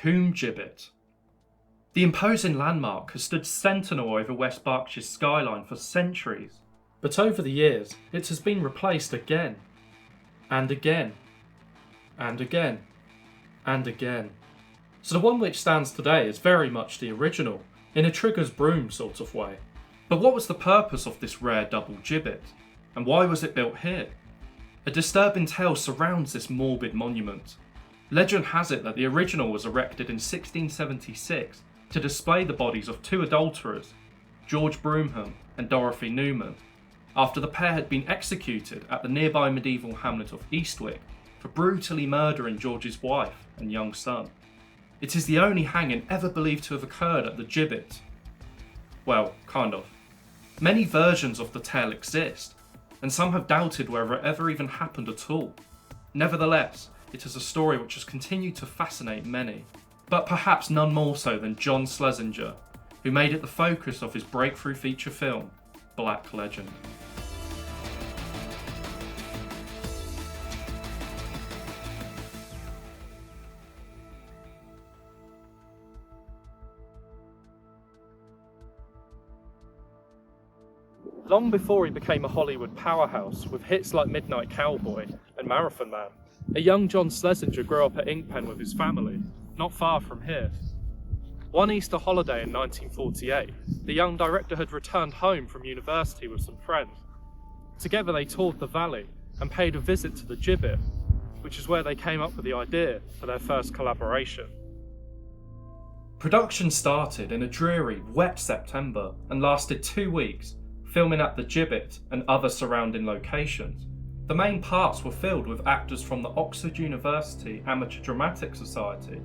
Coombe gibbet. The imposing landmark has stood sentinel over West Berkshire's skyline for centuries, but over the years it has been replaced again, and again, and again, and again. So the one which stands today is very much the original, in a Trigger's broom sort of way. But what was the purpose of this rare double gibbet, and why was it built here? A disturbing tale surrounds this morbid monument. Legend has it that the original was erected in 1676 to display the bodies of two adulterers, George Broomham and Dorothy Newman, after the pair had been executed at the nearby medieval hamlet of Eastwick for brutally murdering George's wife and young son. It is the only hanging ever believed to have occurred at the gibbet. Well, kind of. Many versions of the tale exist, and some have doubted whether it ever even happened at all. Nevertheless, it is a story which has continued to fascinate many, but perhaps none more so than John Schlesinger, who made it the focus of his breakthrough feature film, Black Legend. Long before he became a Hollywood powerhouse with hits like Midnight Cowboy and Marathon Man, a young John Schlesinger grew up at Inkpen with his family, not far from here. One Easter holiday in 1948, the young director had returned home from university with some friends. Together they toured the valley and paid a visit to the gibbet, which is where they came up with the idea for their first collaboration. Production started in a dreary, wet September and lasted 2 weeks, filming at the gibbet and other surrounding locations. The main parts were filled with actors from the Oxford University Amateur Dramatic Society,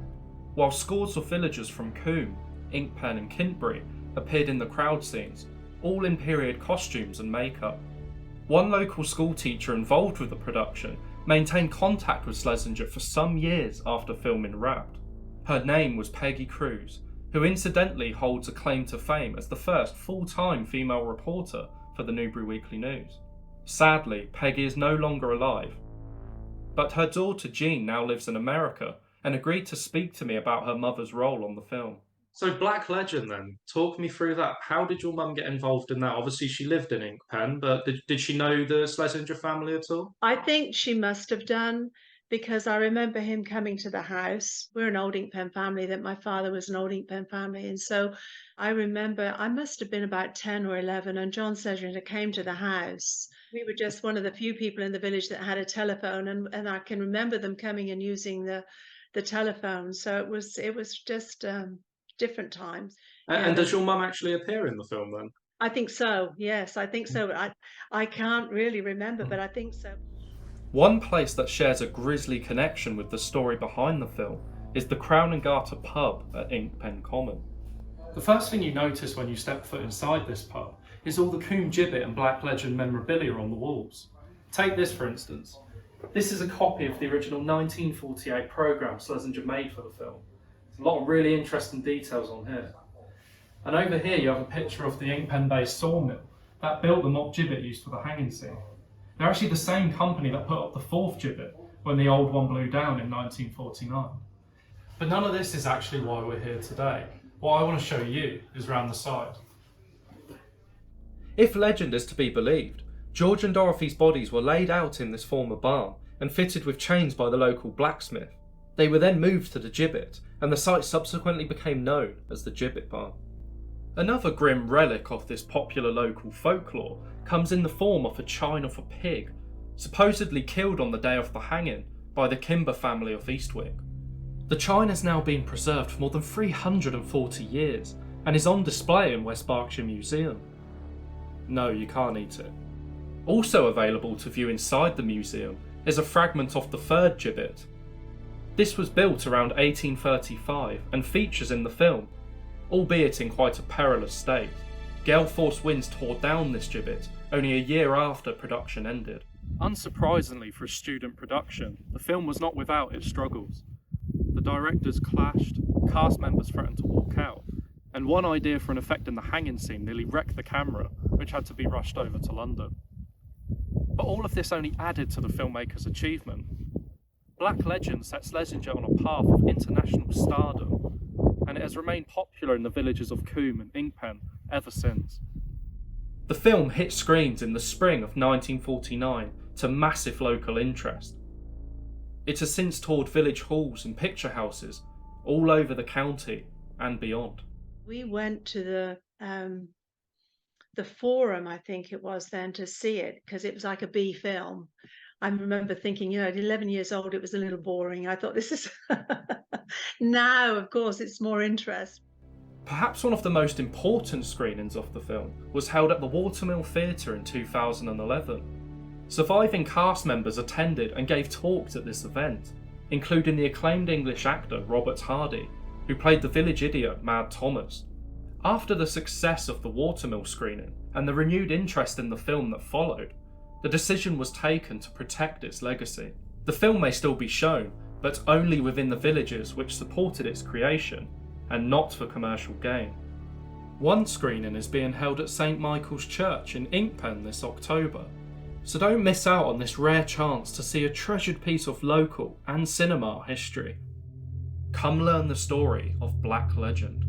while scores of villagers from Coombe, Inkpen and Kintbury appeared in the crowd scenes, all in period costumes and makeup. One local school teacher involved with the production maintained contact with Schlesinger for some years after filming wrapped. Her name was Peggy Cruz, who incidentally holds a claim to fame as the first full-time female reporter for the Newbury Weekly News. Sadly, Peggy is no longer alive, but her daughter Jean now lives in America and agreed to speak to me about her mother's role on the film. So Black Legend then, talk me through that. How did your mum get involved in that? Obviously she lived in Inkpen, but did she know the Schlesinger family at all? I think she must have done, because I remember him coming to the house. We're an old Inkpen family, that my father was an old Inkpen family. And so I remember I must have been about 10 or 11, and John Schlesinger came to the house. We were just one of the few people in the village that had a telephone, and I can remember them coming and using the telephone. So it was just different times. And does your mum actually appear in the film then? I think so. Yes, I think so. I can't really remember, but I think so. One place that shares a grisly connection with the story behind the film is the Crown and Garter pub at Inkpen Common. The first thing you notice when you step foot inside this pub is all the Coombe gibbet and Black Legend memorabilia on the walls. Take this for instance. This is a copy of the original 1948 programme Schlesinger made for the film. There's a lot of really interesting details on here. And over here you have a picture of the Inkpen-based sawmill that built the mock gibbet used for the hanging scene. They're actually the same company that put up the fourth gibbet when the old one blew down in 1949. But none of this is actually why we're here today. What I want to show you is round the side. If legend is to be believed, George and Dorothy's bodies were laid out in this former barn and fitted with chains by the local blacksmith. They were then moved to the gibbet, and the site subsequently became known as the Gibbet Barn. Another grim relic of this popular local folklore comes in the form of a chine of a pig, supposedly killed on the day of the hanging by the Kimber family of Eastwick. The chine has now been preserved for more than 340 years and is on display in West Berkshire Museum. No, you can't eat it. Also available to view inside the museum is a fragment of the third gibbet. This was built around 1835 and features in the film, albeit in quite a perilous state. Gale force winds tore down this gibbet only a year after production ended. Unsurprisingly for a student production, the film was not without its struggles. The directors clashed, cast members threatened to walk out, and one idea for an effect in the hanging scene nearly wrecked the camera, which had to be rushed over to London. But all of this only added to the filmmaker's achievement. Black Legend set Schlesinger on a path of international stardom remained popular in the villages of Coombe and Inkpen ever since. The film hit screens in the spring of 1949 to massive local interest. It has since toured village halls and picture houses all over the county and beyond. We went to the Forum, I think it was then, to see it because it was like a B film. I remember thinking, at 11 years old, it was a little boring. I thought this is now, of course, it's more interest. Perhaps one of the most important screenings of the film was held at the Watermill Theatre in 2011. Surviving cast members attended and gave talks at this event, including the acclaimed English actor Robert Hardy, who played the village idiot Mad Thomas. After the success of the Watermill screening and the renewed interest in the film that followed, the decision was taken to protect its legacy. The film may still be shown, but only within the villages which supported its creation, and not for commercial gain. One screening is being held at St Michael's Church in Inkpen this October, so don't miss out on this rare chance to see a treasured piece of local and cinema history. Come learn the story of Black Legend.